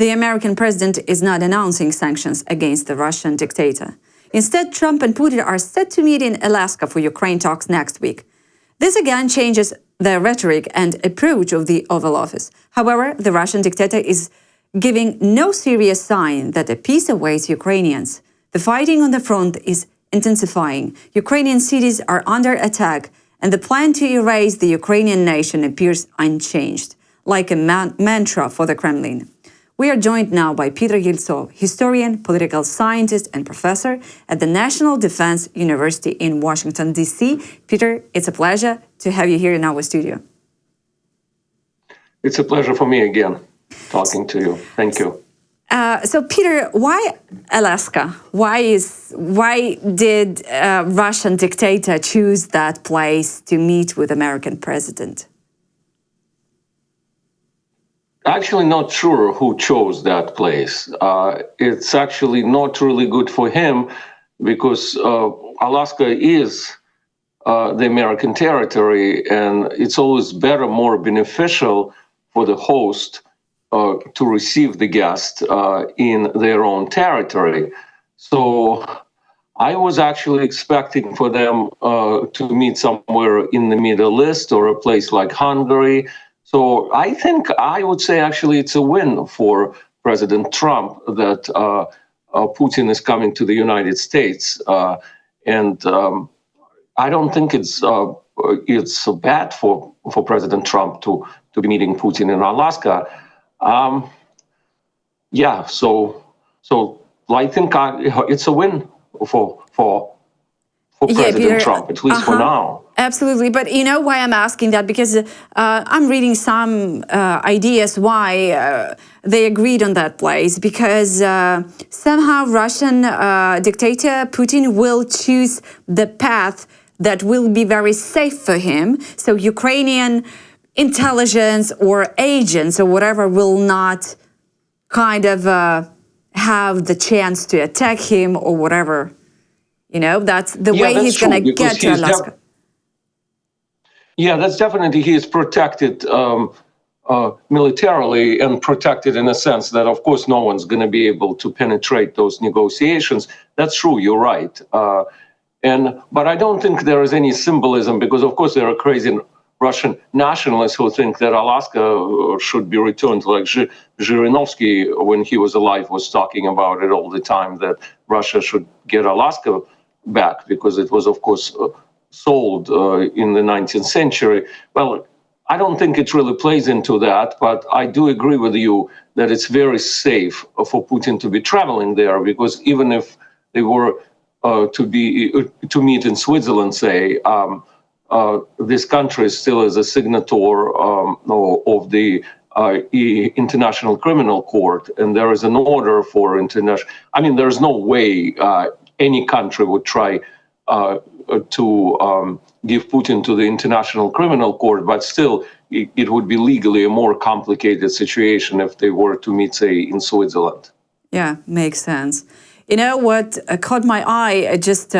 the American president is not announcing sanctions against the Russian dictator. Instead, Trump and Putin are set to meet in Alaska for Ukraine talks next week. This again changes the rhetoric and approach of the Oval Office. However, the Russian dictator is giving no serious sign that a peace awaits Ukrainians. The fighting on the front is intensifying. Ukrainian cities are under attack, and the plan to erase the Ukrainian nation appears unchanged, like a mantra for the Kremlin. We are joined now by Peter Eltsov, historian, political scientist, and professor at the National Defense University in Washington, D.C. Peter, it's a pleasure to have you here in our studio. It's a pleasure for me again, talking to you. Thank you. So, Peter, why Alaska? Why did Russian dictator choose that place to meet with American president? Actually, not sure who chose that place. It's actually not really good for him because Alaska is the American territory, and it's always better, more beneficial for the host to receive the guest in their own territory. So I was actually expecting for them to meet somewhere in the Middle East or a place like Hungary. So I think I would say actually it's a win for President Trump that Putin is coming to the United States. And I don't think it's so bad for President Trump to be meeting Putin in Alaska. So I think it's a win for President Peter, Trump, at least for now. Absolutely. But you know why I'm asking that? Because I'm reading some ideas why they agreed on that place. Because somehow Russian dictator Putin will choose the path that will be very safe for him. So Ukrainian intelligence or agents or whatever will not kind of have the chance to attack him or whatever. You know, that's the way he's going to get to Alaska. Yeah, that's definitely, he is protected militarily and protected in a sense that, of course, no one's going to be able to penetrate those negotiations. That's true, you're right. But I don't think there is any symbolism because, of course, there are crazy Russian nationalists who think that Alaska should be returned, like Zhirinovsky, when he was alive, was talking about it all the time, that Russia should get Alaska back because it was, of course, sold in the 19th century. Well, I don't think it really plays into that, but I do agree with you that it's very safe for Putin to be traveling there because even if they were to meet in Switzerland, say, this country still is a signature of the International Criminal Court, and there is an order for international. I mean, there's no way any country would try to give Putin to the International Criminal Court, but still, it would be legally a more complicated situation if they were to meet, say, in Switzerland. Yeah, makes sense. You know what caught my eye just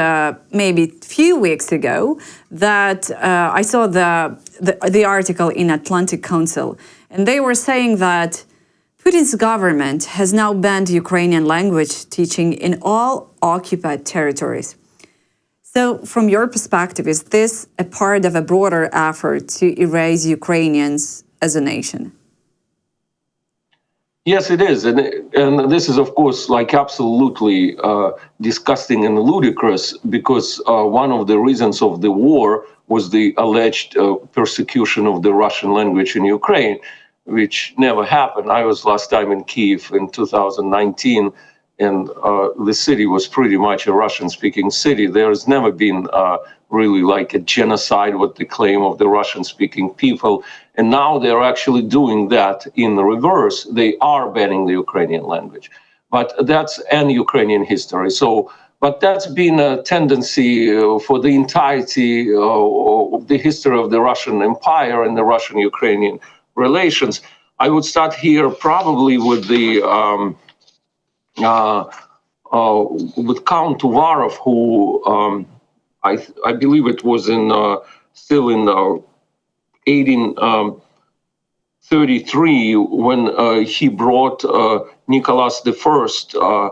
maybe a few weeks ago, that I saw the article in Atlantic Council, and they were saying that Putin's government has now banned Ukrainian language teaching in all occupied territories. So from your perspective, is this a part of a broader effort to erase Ukrainians as a nation? Yes, it is. And this is, of course, like absolutely disgusting and ludicrous because one of the reasons of the war was the alleged persecution of the Russian language in Ukraine, which never happened. I was last time in Kyiv in 2019, and the city was pretty much a Russian-speaking city. There has never been really like a genocide, what they claim, of the Russian-speaking people. And now they're actually doing that in the reverse. They are banning the Ukrainian language. But that's an Ukrainian history. But that's been a tendency for the entirety of the history of the Russian Empire and the Russian-Ukrainian relations. I would start here probably with the with Count Uvarov, who I believe it was still in 18 33 when he brought Nicholas I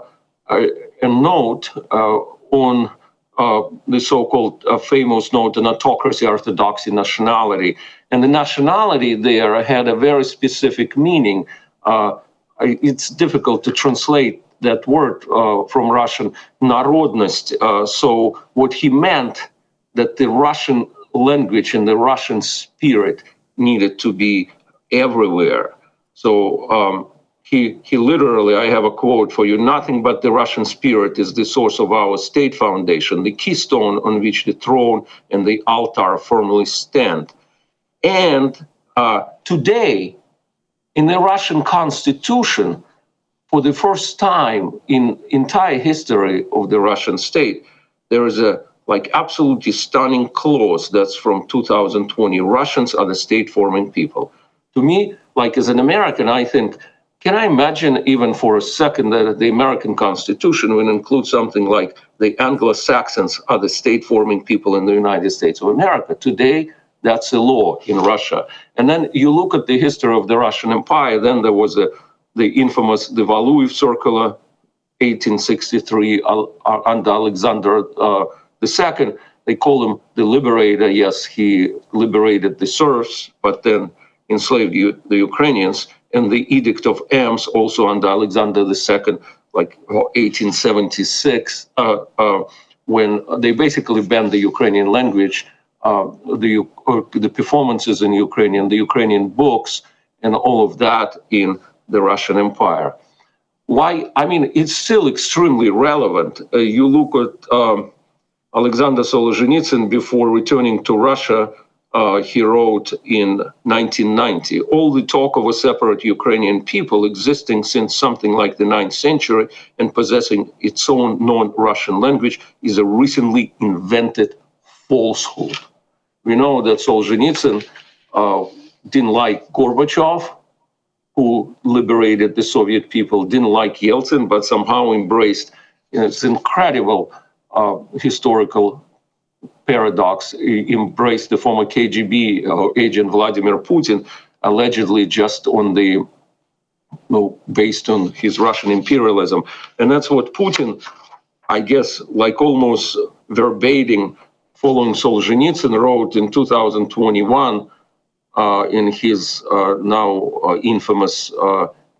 a note on the so-called famous note on autocracy, orthodoxy, nationality. And the nationality there had a very specific meaning. It's difficult to translate that word from Russian, народность. So what he meant that the Russian language and the Russian spirit needed to be everywhere. So he literally, I have a quote for you, nothing but the Russian spirit is the source of our state foundation, the keystone on which the throne and the altar firmly stand. And today, in the Russian constitution, for the first time in entire history of the Russian state, there is a absolutely stunning clause that's from 2020. Russians are the state-forming people. To me, as an American, I think, can I imagine even for a second that the American Constitution would include something like the Anglo-Saxons are the state-forming people in the United States of America? Today, that's a law in Russia. And then you look at the history of the Russian Empire, then there was the infamous Valuev Circular, 1863, under Alexander II. They call him the liberator. Yes, he liberated the serfs, but then enslaved the Ukrainians. And the Edict of Ems, also under Alexander II, 1876, when they basically banned the Ukrainian language, the performances in Ukrainian, the Ukrainian books, and all of that in the Russian Empire. Why? I mean, it's still extremely relevant. You look at Alexander Solzhenitsyn before returning to Russia. He wrote in 1990, all the talk of a separate Ukrainian people existing since something like the 9th century and possessing its own non-Russian language is a recently invented falsehood. We know that Solzhenitsyn didn't like Gorbachev, who liberated the Soviet people, didn't like Yeltsin, but somehow embraced this incredible historical paradox, embraced the former KGB agent Vladimir Putin, allegedly just on the, based on his Russian imperialism. And that's what Putin, I guess, almost verbatim, following Solzhenitsyn, wrote in 2021 in his now infamous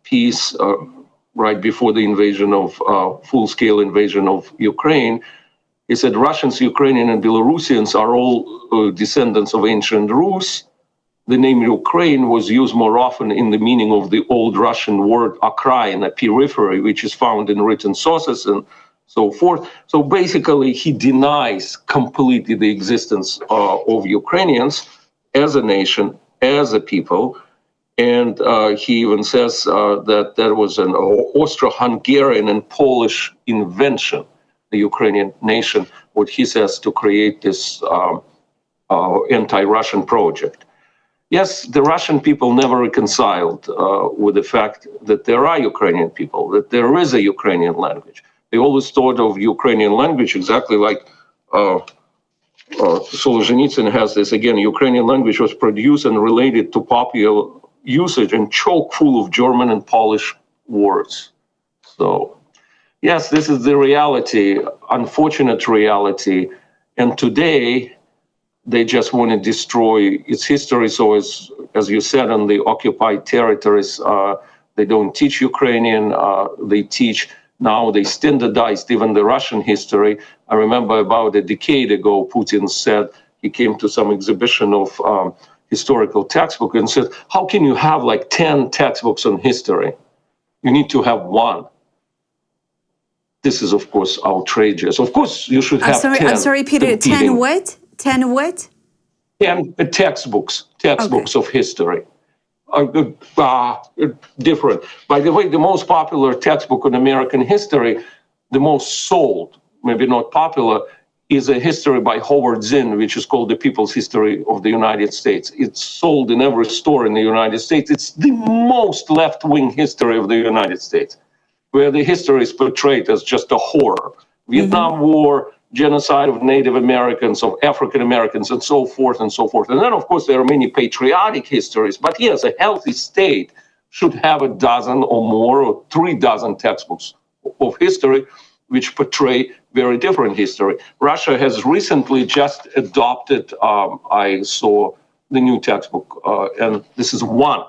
piece right before the invasion of full-scale invasion of Ukraine. He said, Russians, Ukrainians, and Belarusians are all descendants of ancient Rus. The name Ukraine was used more often in the meaning of the old Russian word окраина, periphery, which is found in written sources and so forth. So basically, he denies completely the existence of Ukrainians as a nation, as a people. And he even says that there was an Austro-Hungarian and Polish invention, the Ukrainian nation, what he says, to create this anti-Russian project. Yes, the Russian people never reconciled with the fact that there are Ukrainian people, that there is a Ukrainian language. They always thought of Ukrainian language exactly like Solzhenitsyn has this. Again, Ukrainian language was produced and related to popular usage and chock full of German and Polish words. So, yes, this is the reality, unfortunate reality. And today, they just want to destroy its history. So as you said, on the occupied territories, they don't teach Ukrainian. They teach, now they standardized even the Russian history. I remember about a decade ago, Putin said, he came to some exhibition of historical textbook and said, how can you have 10 textbooks on history? You need to have one. This is, of course, outrageous. Of course, you should have 10. I'm sorry, Peter, 10 what? 10 what? 10 textbooks of history. Different. By the way, the most popular textbook on American history, the most sold, maybe not popular, is a history by Howard Zinn, which is called The People's History of the United States. It's sold in every store in the United States. It's the most left-wing history of the United States, where the history is portrayed as just a horror. Vietnam War, genocide of Native Americans, of African Americans, and so forth and so forth. And then, of course, there are many patriotic histories. But yes, a healthy state should have a dozen or more, or 3 dozen textbooks of history which portray very different history. Russia has recently just adopted, I saw the new textbook, and this is one.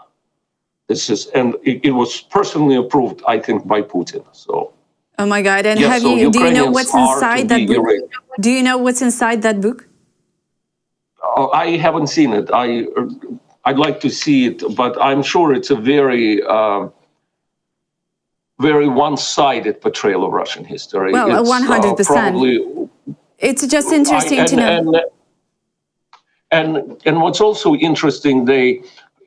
It was personally approved, I think, by Putin. So. Oh my God! And yes, do you know what's inside that book? Erased. Do you know what's inside that book? I haven't seen it. I'd like to see it, but I'm sure it's a very, very one-sided portrayal of Russian history. Well, 100%. It's just interesting to know. And what's also interesting,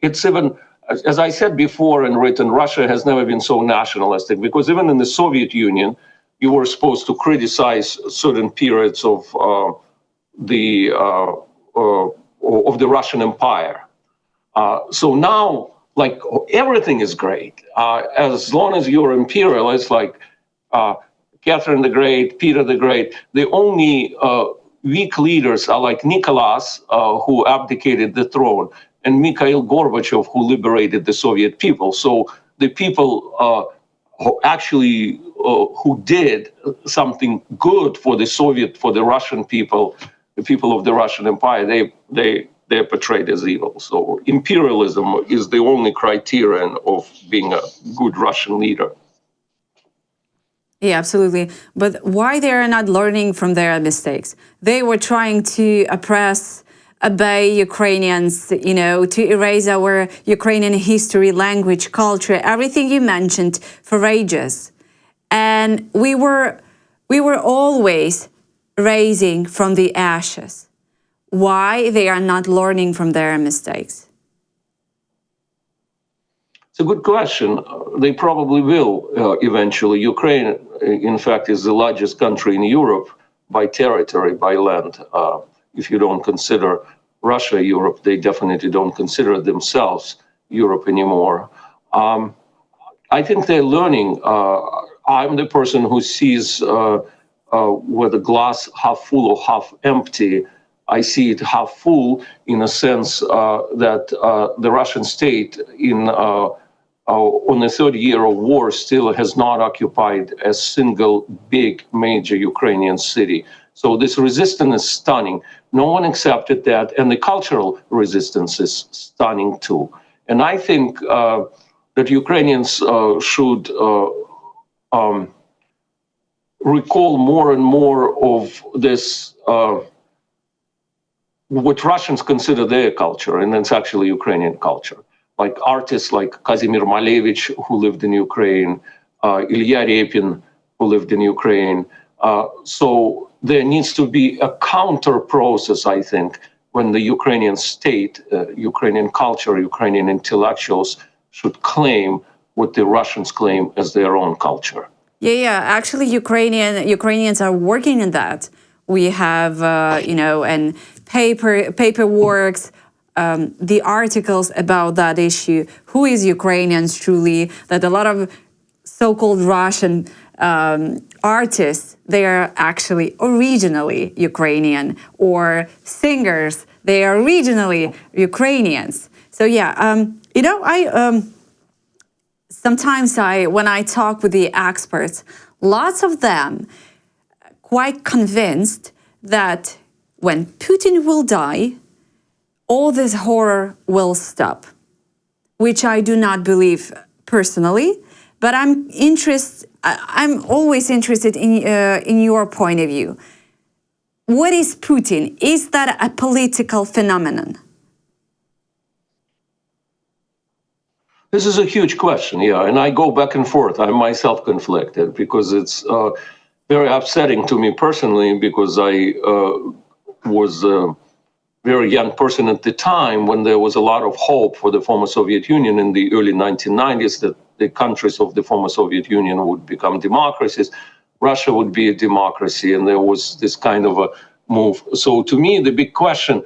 it's even, as I said before and written, Russia has never been so nationalistic, because even in the Soviet Union, you were supposed to criticize certain periods of the Russian Empire. So now, like, everything is great. As long as you're imperialist, like Catherine the Great, Peter the Great, the only weak leaders are like Nicholas, who abdicated the throne, and Mikhail Gorbachev, who liberated the Soviet people. So the people who actually who did something good for the Russian people, the people of the Russian Empire, they're portrayed as evil. So imperialism is the only criterion of being a good Russian leader. Yeah, absolutely. But why they are not learning from their mistakes? They were trying to oppress, obey Ukrainians, to erase our Ukrainian history, language, culture, everything you mentioned for ages. And we were always raising from the ashes. Why they are not learning from their mistakes? It's a good question. They probably will eventually. Ukraine, in fact, is the largest country in Europe by territory, by land. If you don't consider Russia Europe, they definitely don't consider themselves Europe anymore. I think they're learning. I'm the person who sees whether glass half full or half empty. I see it half full in a sense that the Russian state on the third year of war still has not occupied a single big major Ukrainian city. So this resistance is stunning. No one accepted that, and the cultural resistance is stunning too. And I think that Ukrainians should recall more and more of this, what Russians consider their culture, and it's actually Ukrainian culture. Like artists like Kazimir Malevich, who lived in Ukraine, Ilya Repin, who lived in Ukraine. So there needs to be a counter process, I think, when the Ukrainian state, Ukrainian culture, Ukrainian intellectuals should claim what the Russians claim as their own culture. Yeah. Actually, Ukrainians are working on that. We have, and paperworks, the articles about that issue. Who is Ukrainians truly? That a lot of so-called Russian artists, they are actually originally Ukrainian, or singers, they are originally Ukrainians. So sometimes when I talk with the experts, lots of them quite convinced that when Putin will die, all this horror will stop, which I do not believe personally, but I'm always interested in your point of view. What is Putin? Is that a political phenomenon? This is a huge question, and I go back and forth. I'm myself conflicted because it's very upsetting to me personally, because I was a very young person at the time when there was a lot of hope for the former Soviet Union in the early 1990s that the countries of the former Soviet Union would become democracies, Russia would be a democracy, and there was this kind of a move. So to me, the big question,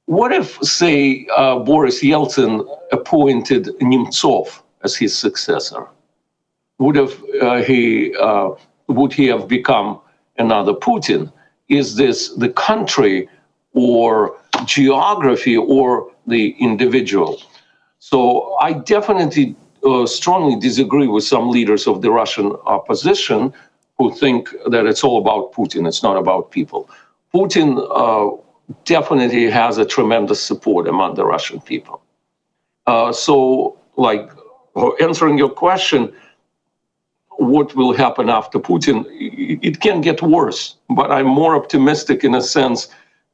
what if, say, Boris Yeltsin appointed Nemtsov as his successor? Would he have become another Putin? is this the country or geography or the individual? So I definitely strongly disagree with some leaders of the Russian opposition who think that it's all about Putin. It's not about people. Putin definitely has a tremendous support among the Russian people. So, like, answering your question, what will happen after Putin? It can get worse, but I'm more optimistic in a sense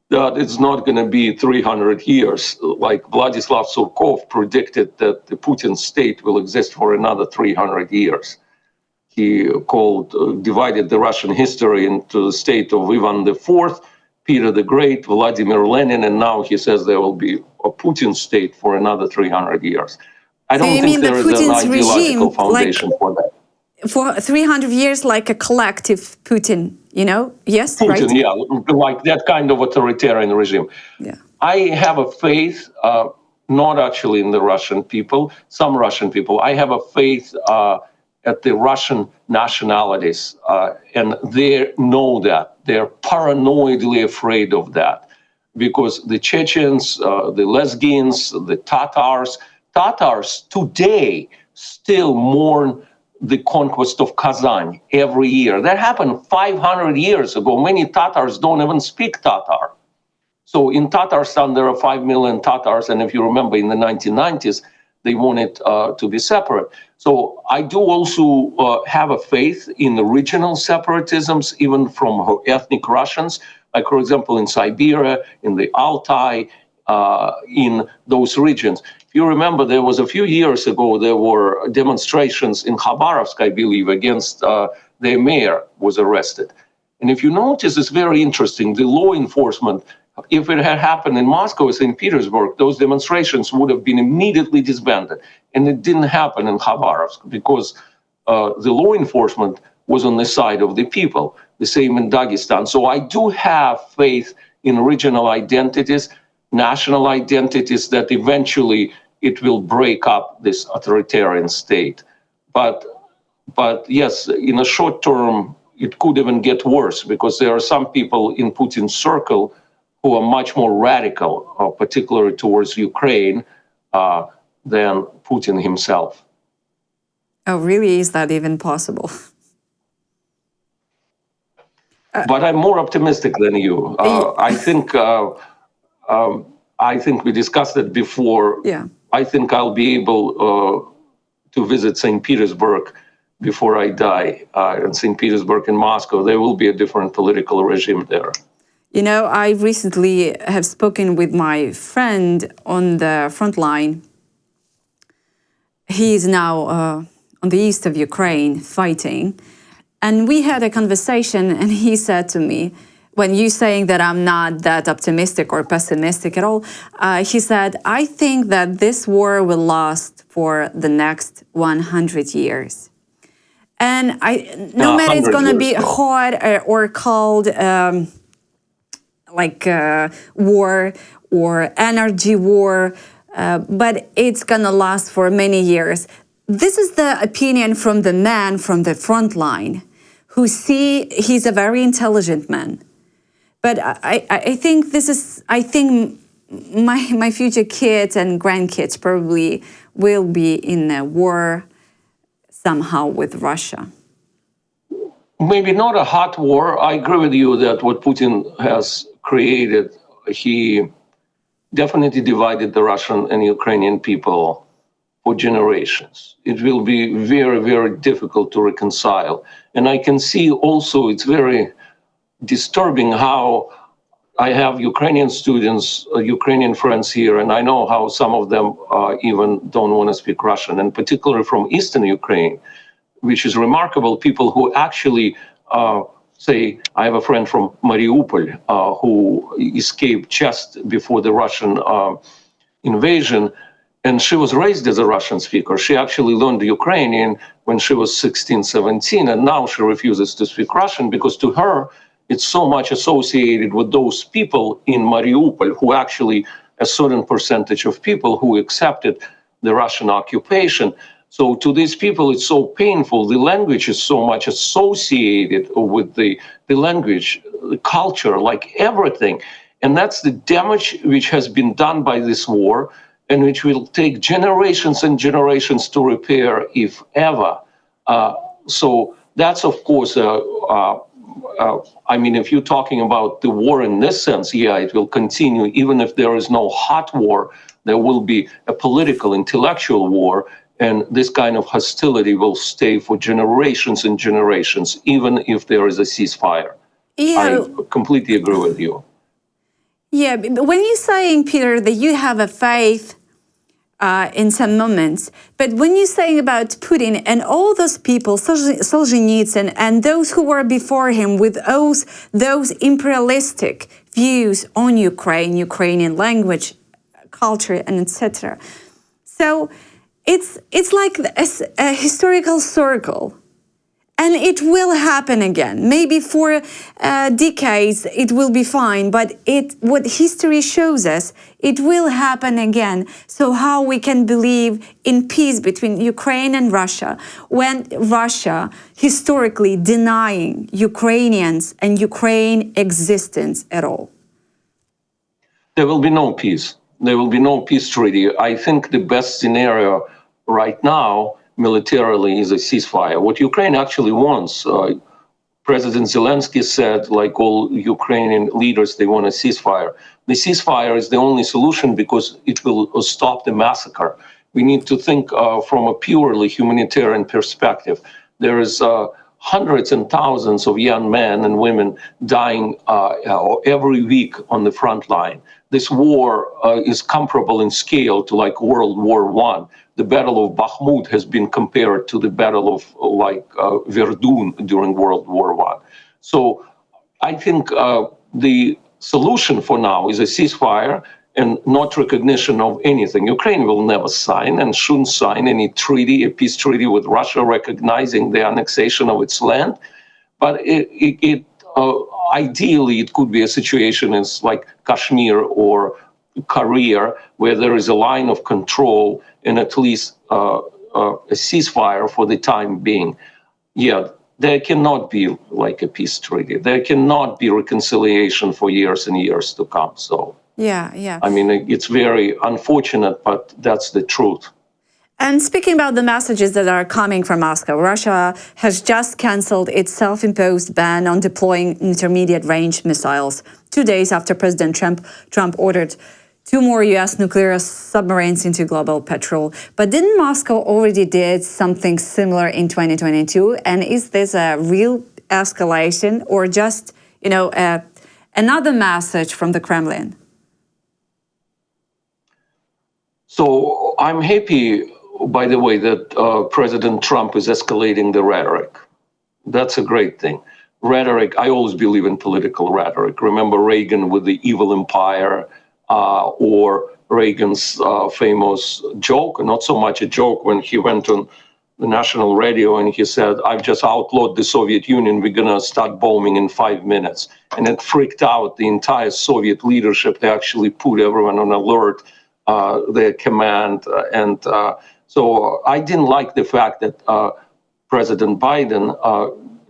that it's not going to be 300 years. Like Vladislav Surkov predicted that the Putin state will exist for another 300 years. He divided the Russian history into the state of Ivan IV, Peter the Great, Vladimir Lenin, and now he says there will be a Putin state for another 300 years. I don't think there is an ideological foundation for that. For 300 years, like a collective Putin, you know? Yes, Putin, right? yeah, like that kind of authoritarian regime. Yeah. I have a faith, not actually in the Russian people, some Russian people. I have a faith at the Russian nationalities, and they know that. They're paranoidally afraid of that because the Chechens, the Lezgins, the Tatars today still mourn the conquest of Kazan every year. That happened 500 years ago. Many Tatars don't even speak Tatar. So in Tatarstan, there are 5 million Tatars, and if you remember in the 1990s, they wanted to be separate. So I do also have a faith in the regional separatisms, even from ethnic Russians, like, for example, in Siberia, in the Altai, in those regions. If you remember, there was a few years ago, there were demonstrations in Khabarovsk, I believe, against their mayor was arrested. And if you notice, it's very interesting, the law enforcement, if it had happened in Moscow or St. Petersburg, those demonstrations would have been immediately disbanded. And it didn't happen in Khabarovsk because the law enforcement was on the side of the people, the same in Dagestan. So I do have faith in regional identities, national identities, that eventually it will break up this authoritarian state. But yes, in a short term, it could even get worse because there are some people in Putin's circle who are much more radical, particularly towards Ukraine, than Putin himself. Oh, really? Is that even possible? But I'm more optimistic than you. I think we discussed it before. Yeah. I think I'll be able to visit St. Petersburg before I die. In St. Petersburg and Moscow, there will be a different political regime there. You know, I recently have spoken with my friend on the front line. He is now on the east of Ukraine fighting. And we had a conversation and he said to me, when you saying that I'm not that optimistic or pessimistic at all, he said, I think that this war will last for the next 100 years. And no matter it's going to be hot or cold, war or energy war, but it's going to last for many years. This is the opinion from the man from the front line who he's a very intelligent man. But I think my future kids and grandkids probably will be in a war somehow with Russia. Maybe not a hot war. I agree with you that what Putin has created, he definitely divided the Russian and Ukrainian people for generations. It will be very, very difficult to reconcile. And I can see also it's very disturbing how I have Ukrainian students, Ukrainian friends here, and I know how some of them even don't want to speak Russian, and particularly from Eastern Ukraine, which is remarkable, people who actually say, I have a friend from Mariupol who escaped just before the Russian invasion, and she was raised as a Russian speaker. She actually learned Ukrainian when she was 16, 17, and now she refuses to speak Russian because to her, it's so much associated with those people in Mariupol who actually, a certain percentage of people who accepted the Russian occupation. So to these people, it's so painful. The language is so much associated with the language the culture, like everything. And that's the damage which has been done by this war, and which will take generations and generations to repair, if ever. So that's, of course, I mean, if you're talking about the war in this sense, yeah, it will continue. Even if there is no hot war, there will be a political, intellectual war, and this kind of hostility will stay for generations and generations, even if there is a ceasefire. Yeah. I completely agree with you. Yeah, but when you're saying, Peter, that you have a faith in some moments, but when you're saying about Putin and all those people, Solzhenitsyn and those who were before him with those imperialistic views on Ukraine, Ukrainian language, culture, and etc. So it's like a historical circle. And it will happen again. Maybe for decades it will be fine, but what history shows us, it will happen again. So how we can believe in peace between Ukraine and Russia when Russia historically denying Ukrainians and Ukraine existence at all? There will be no peace. There will be no peace treaty. I think the best scenario right now militarily is a ceasefire. What Ukraine actually wants, President Zelensky said, like all Ukrainian leaders, they want a ceasefire. The ceasefire is the only solution because it will stop the massacre. We need to think from a purely humanitarian perspective. There is hundreds and thousands of young men and women dying every week on the front line. This war is comparable in scale to like World War I. The Battle of Bakhmut has been compared to the Battle of Verdun during World War I. So I think the solution for now is a ceasefire and not recognition of anything. Ukraine will never sign and shouldn't sign any treaty, a peace treaty with Russia recognizing the annexation of its land. But ideally, it could be a situation as like Kashmir or Korea, where there is a line of control and at least a ceasefire for the time being. Yeah, there cannot be like a peace treaty. There cannot be reconciliation for years and years to come. So, yeah. I mean, it's very unfortunate, but that's the truth. And speaking about the messages that are coming from Moscow, Russia has just canceled its self-imposed ban on deploying intermediate-range missiles 2 days after President Trump ordered 2 more U.S. nuclear submarines into global patrol. But didn't Moscow already did something similar in 2022? And is this a real escalation or just, another message from the Kremlin? So I'm happy, by the way, that President Trump is escalating the rhetoric. That's a great thing. Rhetoric, I always believe in political rhetoric. Remember Reagan with the evil empire, or Reagan's famous joke, not so much a joke, when he went on the national radio and he said, I've just outlawed the Soviet Union, we're going to start bombing in 5 minutes. And it freaked out the entire Soviet leadership. They actually put everyone on alert, their command. So I didn't like the fact that President Biden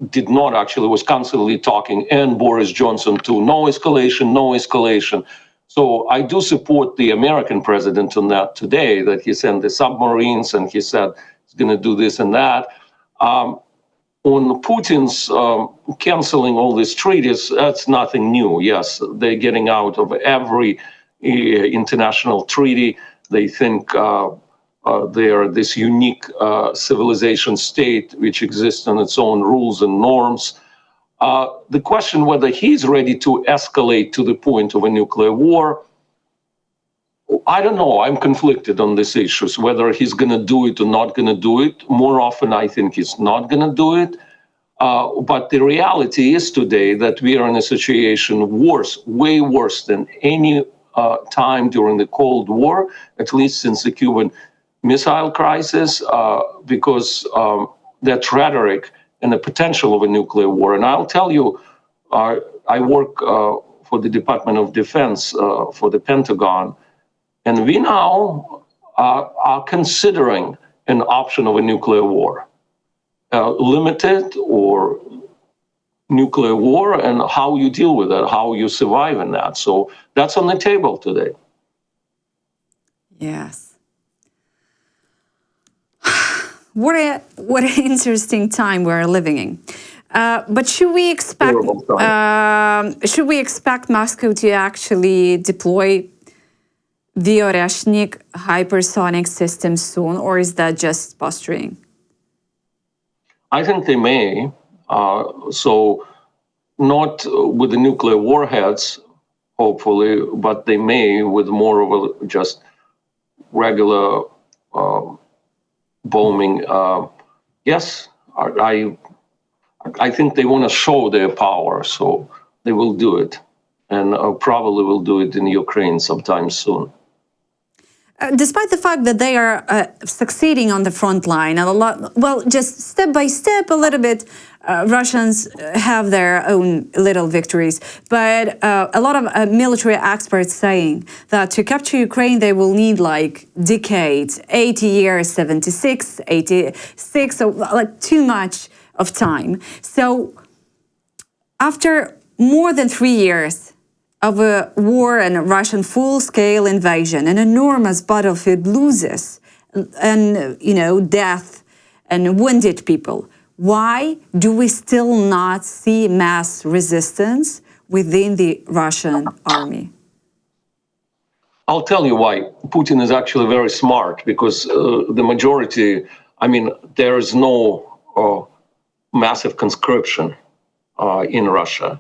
did not actually, was constantly talking, and Boris Johnson too, no escalation, no escalation. So I do support the American president on that today, that he sent the submarines and he said he's going to do this and that. On Putin's canceling all these treaties, that's nothing new. Yes, they're getting out of every international treaty. They think they are this unique civilization state which exists on its own rules and norms. The question whether he's ready to escalate to the point of a nuclear war, I don't know. I'm conflicted on these issues, whether he's going to do it or not going to do it. More often, I think he's not going to do it. But the reality is today that we are in a situation worse, way worse than any time during the Cold War, at least since the Cuban Missile Crisis, because that rhetoric and the potential of a nuclear war. And I'll tell you, I work for the Department of Defense, for the Pentagon, and we now are considering an option of a nuclear war, limited or nuclear war and how you deal with it, how you survive in that. So that's on the table today. Yes. What an interesting time we're living in. But should we expect Moscow to actually deploy the Oreshnik hypersonic system soon, or is that just posturing? I think they may. So not with the nuclear warheads, hopefully, but they may with more of a just regular bombing. Yes, I think they want to show their power, so they will do it, and probably will do it in Ukraine sometime soon. Despite the fact that they are succeeding on the front line, and just step by step, a little bit, Russians have their own little victories. But a lot of military experts saying that to capture Ukraine, they will need like decades, 80 years, 76, 86, so like too much of time. So after more than 3 years of a war and a Russian full-scale invasion, an enormous battlefield loses, and death and wounded people. Why do we still not see mass resistance within the Russian army? I'll tell you why. Putin is actually very smart because the majority, there is no massive conscription in Russia.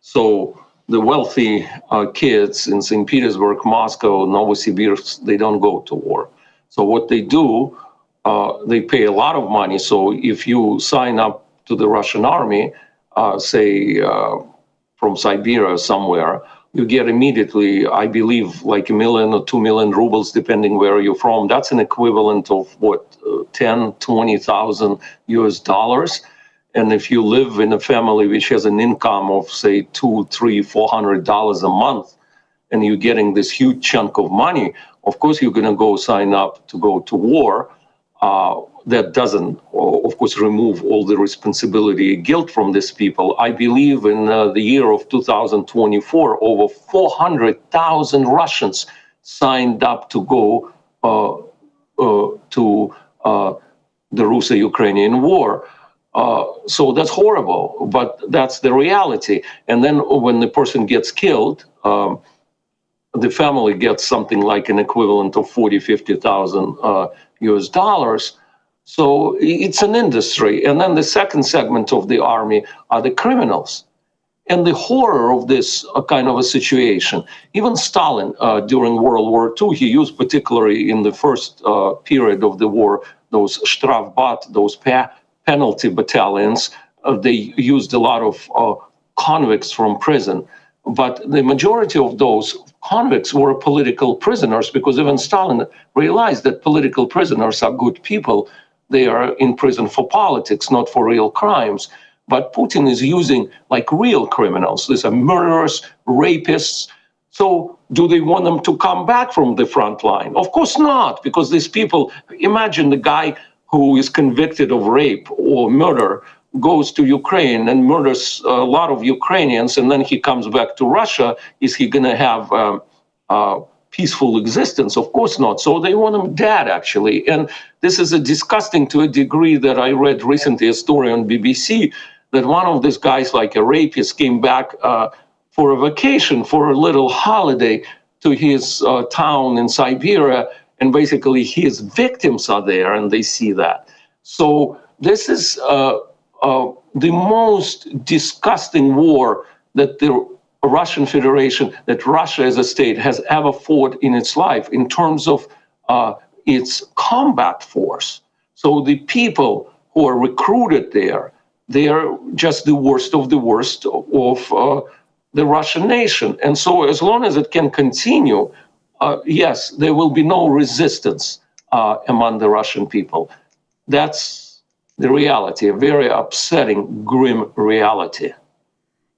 So the wealthy kids in St. Petersburg, Moscow, Novosibirsk, they don't go to war. So what they do, they pay a lot of money. So if you sign up to the Russian army, say from Siberia somewhere, you get immediately, I believe, like 1 million or 2 million rubles, depending where you're from. That's an equivalent of what, 10, 20,000 US dollars. And if you live in a family which has an income of, say, $200, $300, $400 a month, and you're getting this huge chunk of money, of course you're going to go sign up to go to war. That doesn't, of course, remove all the responsibility and guilt from these people. I believe in the year of 2024, over 400,000 Russians signed up to go to the Russo-Ukrainian war. So that's horrible, but that's the reality. And then when the person gets killed, the family gets something like an equivalent of 40, 50,000 US dollars. So it's an industry. And then the second segment of the army are the criminals. And the horror of this kind of a situation, even Stalin during World War II, he used particularly in the first period of the war, those Strafbat, those penalty battalions. They used a lot of convicts from prison. But the majority of those convicts were political prisoners because even Stalin realized that political prisoners are good people. They are in prison for politics, not for real crimes. But Putin is using like real criminals. These are murderers, rapists. So do they want them to come back from the front line? Of course not, because these people, imagine the guy who is convicted of rape or murder goes to Ukraine and murders a lot of Ukrainians, and then he comes back to Russia. Is he going to have a peaceful existence? Of course not. So they want him dead, actually. And this is disgusting to a degree that I read recently a story on BBC that one of these guys, like a rapist, came back for a vacation, for a little holiday to his town in Siberia, and basically his victims are there and they see that. So this is the most disgusting war that the Russian Federation, that Russia as a state has ever fought in its life in terms of its combat force. So the people who are recruited there, they are just the worst of the worst of the Russian nation. And so as long as it can continue, yes, there will be no resistance among the Russian people. That's the reality, a very upsetting, grim reality.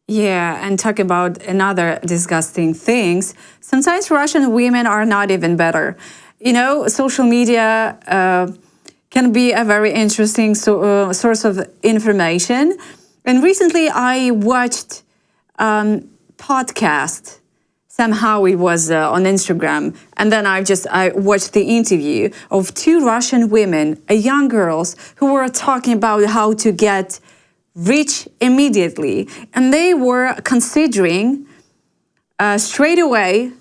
Yeah, and talk about another disgusting things. Sometimes Russian women are not even better. Social media can be a very interesting source of information. And recently I watched podcast. Somehow it was on Instagram. And then I watched the interview of two Russian women, young girls, who were talking about how to get rich immediately. And they were considering straight away,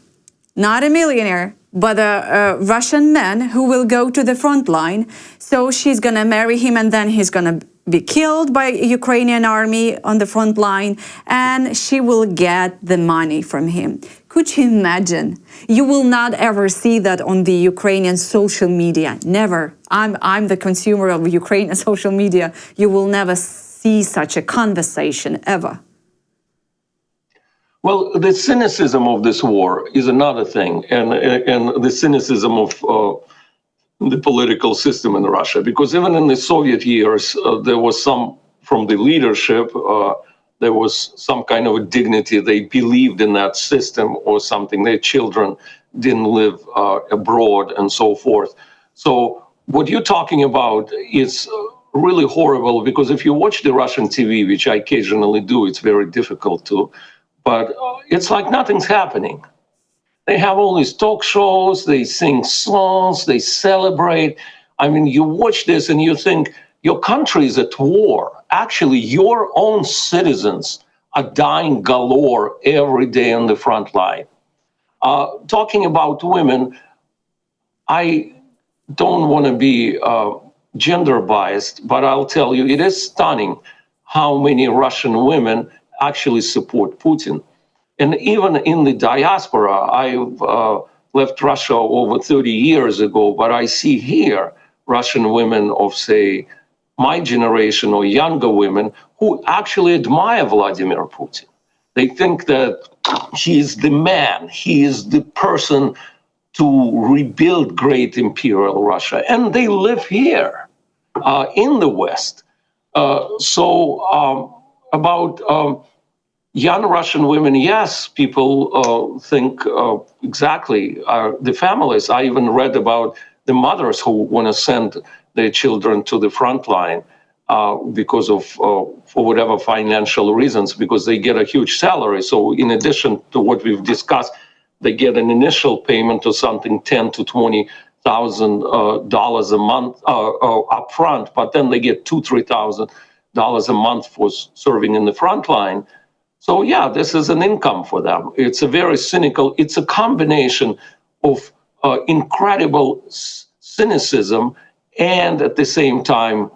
not a millionaire, but a Russian man who will go to the front line. So she's going to marry him, and then he's going to be killed by Ukrainian army on the front line, and she will get the money from him. Could you imagine? You will not ever see that on the Ukrainian social media. Never. I'm the consumer of Ukrainian social media. You will never see such a conversation ever. Well, the cynicism of this war is another thing, and the cynicism of the political system in Russia, because even in the Soviet years, there was some from the leadership, there was some kind of a dignity. They believed in that system or something. Their children didn't live abroad and so forth. So what you're talking about is really horrible, because if you watch the Russian TV, which I occasionally do, it's very difficult to, but it's like nothing's happening. They have all these talk shows, they sing songs, they celebrate. I mean, you watch this and you think your country is at war. Actually, your own citizens are dying galore every day on the front line. Talking about women, I don't want to be gender biased, but I'll tell you, it is stunning how many Russian women actually support Putin. And even in the diaspora, I've left Russia over 30 years ago, but I see here Russian women of, say, my generation or younger women who actually admire Vladimir Putin. They think that he is the man, he is the person to rebuild great imperial Russia. And they live here in the West. About young Russian women, yes, people think exactly. The families, I even read about the mothers who want to send their children to the front line because of, for whatever financial reasons, because they get a huge salary. So in addition to what we've discussed, they get an initial payment of something $10,000 to $20,000 a month upfront, but then they get $2,000-3,000 a month for serving in the front line. So yeah, this is an income for them. It's a very cynical, it's a combination of incredible cynicism and at the same time,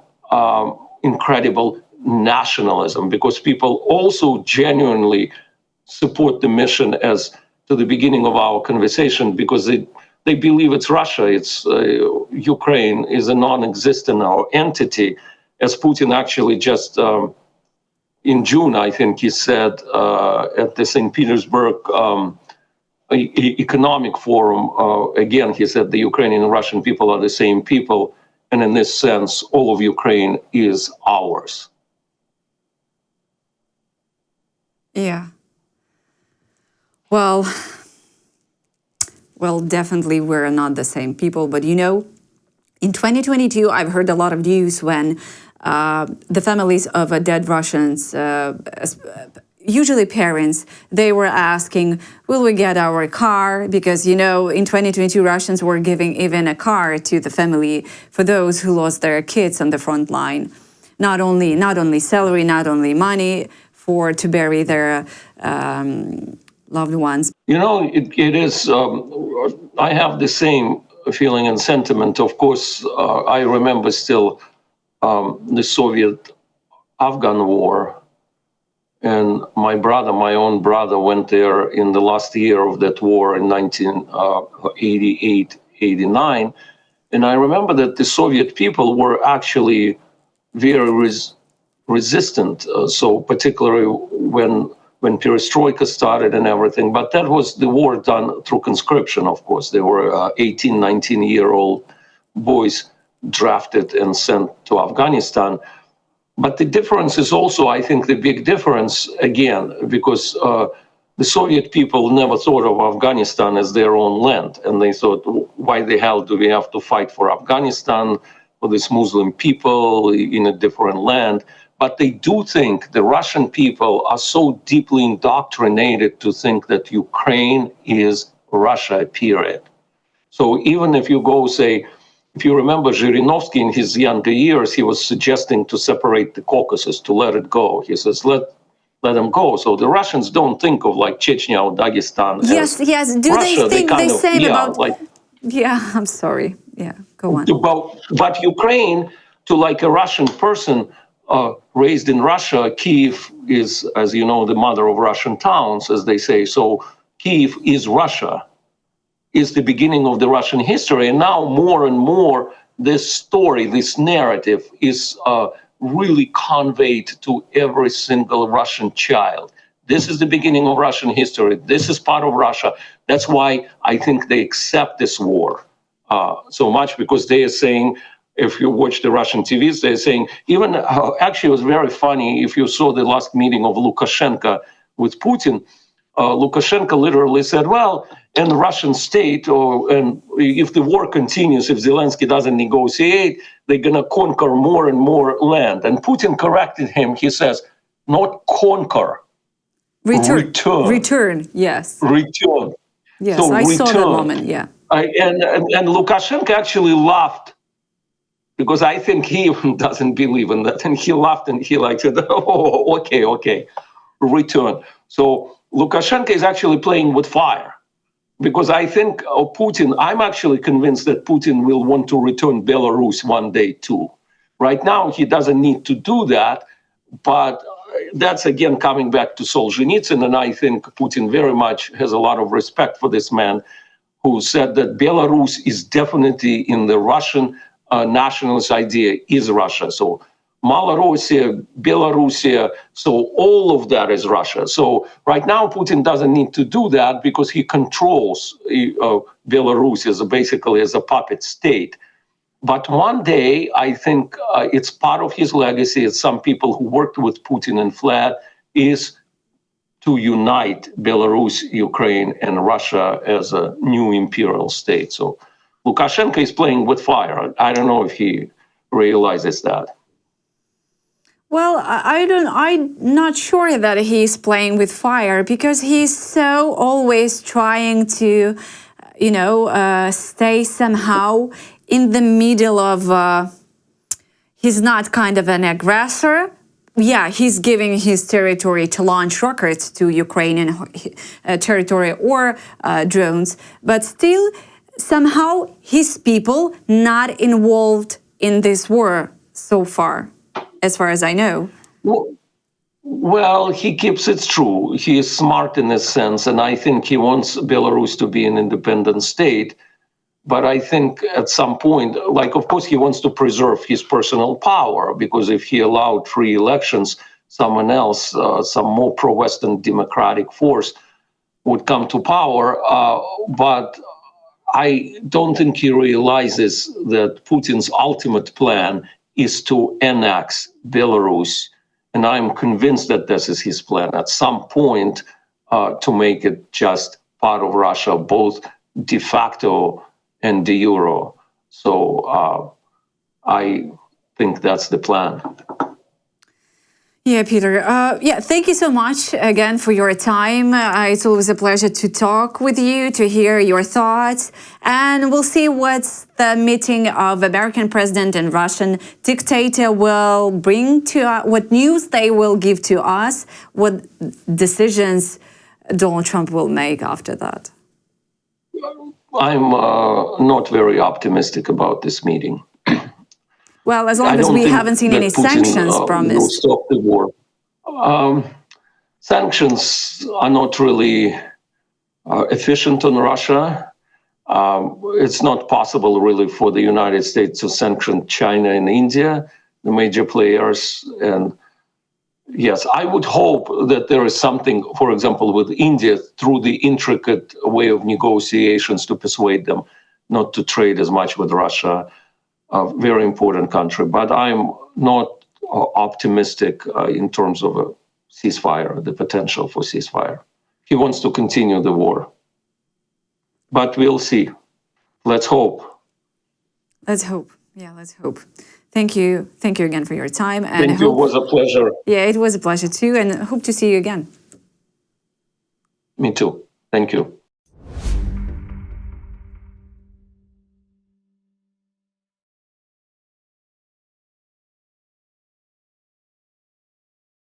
incredible nationalism, because people also genuinely support the mission, as to the beginning of our conversation, because they believe it's Russia, it's Ukraine is a non-existent entity, as Putin actually just in June, I think he said at the St. Petersburg Economic Forum, again, he said the Ukrainian and Russian people are the same people, and in this sense, all of Ukraine is ours. Yeah. Well, definitely we're not the same people, but you know, in 2022, I've heard a lot of news when the families of dead Russians, usually parents, they were asking, will we get our car? Because, you know, in 2022, Russians were giving even a car to the family for those who lost their kids on the front line. Not only salary, not only money to bury their loved ones. You know, it is, I have the same feeling and sentiment. Of course, I remember still the Soviet-Afghan war. And my own brother went there in the last year of that war in 1988, 89. And I remember that the Soviet people were actually very resistant. So particularly when perestroika started and everything, but that was the war done through conscription, of course. There were 18, 19-year-old boys drafted and sent to Afghanistan. But the difference is also, I think, the big difference, again, because the Soviet people never thought of Afghanistan as their own land. And they thought, why the hell do we have to fight for Afghanistan, for these Muslim people in a different land? but they do think, the Russian people are so deeply indoctrinated to think that Ukraine is Russia, period. So even if you go, say, if you remember Zhirinovsky in his younger years, he was suggesting to separate the Caucasus, to let it go. He says, let them go. So the Russians don't think of like Chechnya or Dagestan Yes, as yes. Do Russia. they think kind the of, same yeah, about... like, Yeah, I'm sorry. Yeah, go on. but Ukraine, to like a Russian person raised in Russia, Kiev is, as you know, the mother of Russian towns, as they say. So Kiev is Russia, is the beginning of the Russian history. And now more and more, this story, this narrative is really conveyed to every single Russian child. This is the beginning of Russian history. This is part of Russia. That's why I think they accept this war so much, because they are saying, if you watch the Russian TVs, they're saying, even actually it was very funny if you saw the last meeting of Lukashenko with Putin. Lukashenko literally said, well, in the Russian state, and if the war continues, if Zelensky doesn't negotiate, they're going to conquer more and more land. And Putin corrected him. He says, not conquer, Return, yes. Return. Yes, so I saw that return. moment, yeah. And Lukashenko actually laughed, because I think he even doesn't believe in that. And he laughed and he like said, oh, okay, return. So Lukashenko is actually playing with fire, because I think Putin, I'm actually convinced that Putin will want to return Belarus one day too. Right now, he doesn't need to do that, but that's again coming back to Solzhenitsyn, and I think Putin very much has a lot of respect for this man who said that Belarus is definitely in the Russian nationalist idea is Russia. So Malorussia, Belarusia, so all of that is Russia. So right now Putin doesn't need to do that because he controls Belarus as basically as a puppet state. But one day, I think it's part of his legacy, as some people who worked with Putin and fled, is to unite Belarus, Ukraine, and Russia as a new imperial state. So Lukashenko is playing with fire. I don't know if he realizes that. Well, I'm not sure that he's playing with fire, because he's so always trying to, stay somehow in the middle of, he's not kind of an aggressor. Yeah, he's giving his territory to launch rockets to Ukrainian territory or drones, but still somehow his people not involved in this war so far, as far as I know. Well, he keeps it true. He is smart in this sense, and I think he wants Belarus to be an independent state. But I think at some point, like, of course, he wants to preserve his personal power, because if he allowed free elections, someone else, some more pro-Western democratic force would come to power. But I don't think he realizes that Putin's ultimate plan is to annex Belarus. And I'm convinced that this is his plan at some point, to make it just part of Russia, both de facto and de jure. So I think that's the plan. Yeah, Peter. Thank you so much again for your time. It's always a pleasure to talk with you, to hear your thoughts. And we'll see what the meeting of American president and Russian dictator will bring to what news they will give to us, what decisions Donald Trump will make after that. I'm not very optimistic about this meeting. Well, as long as we haven't seen any sanctions promised. Will stop the war. Sanctions are not really efficient on Russia. It's not possible really for the United States to sanction China and India, the major players. And yes, I would hope that there is something, for example, with India, through the intricate way of negotiations to persuade them not to trade as much with Russia, a very important country. But I'm not optimistic in terms of a ceasefire, the potential for ceasefire. He wants to continue the war. But we'll see. Let's hope. Let's hope. Yeah, let's hope. Thank you. Thank you again for your time. And Thank you. It was a pleasure. Yeah, it was a pleasure too. And hope to see you again. Me too. Thank you.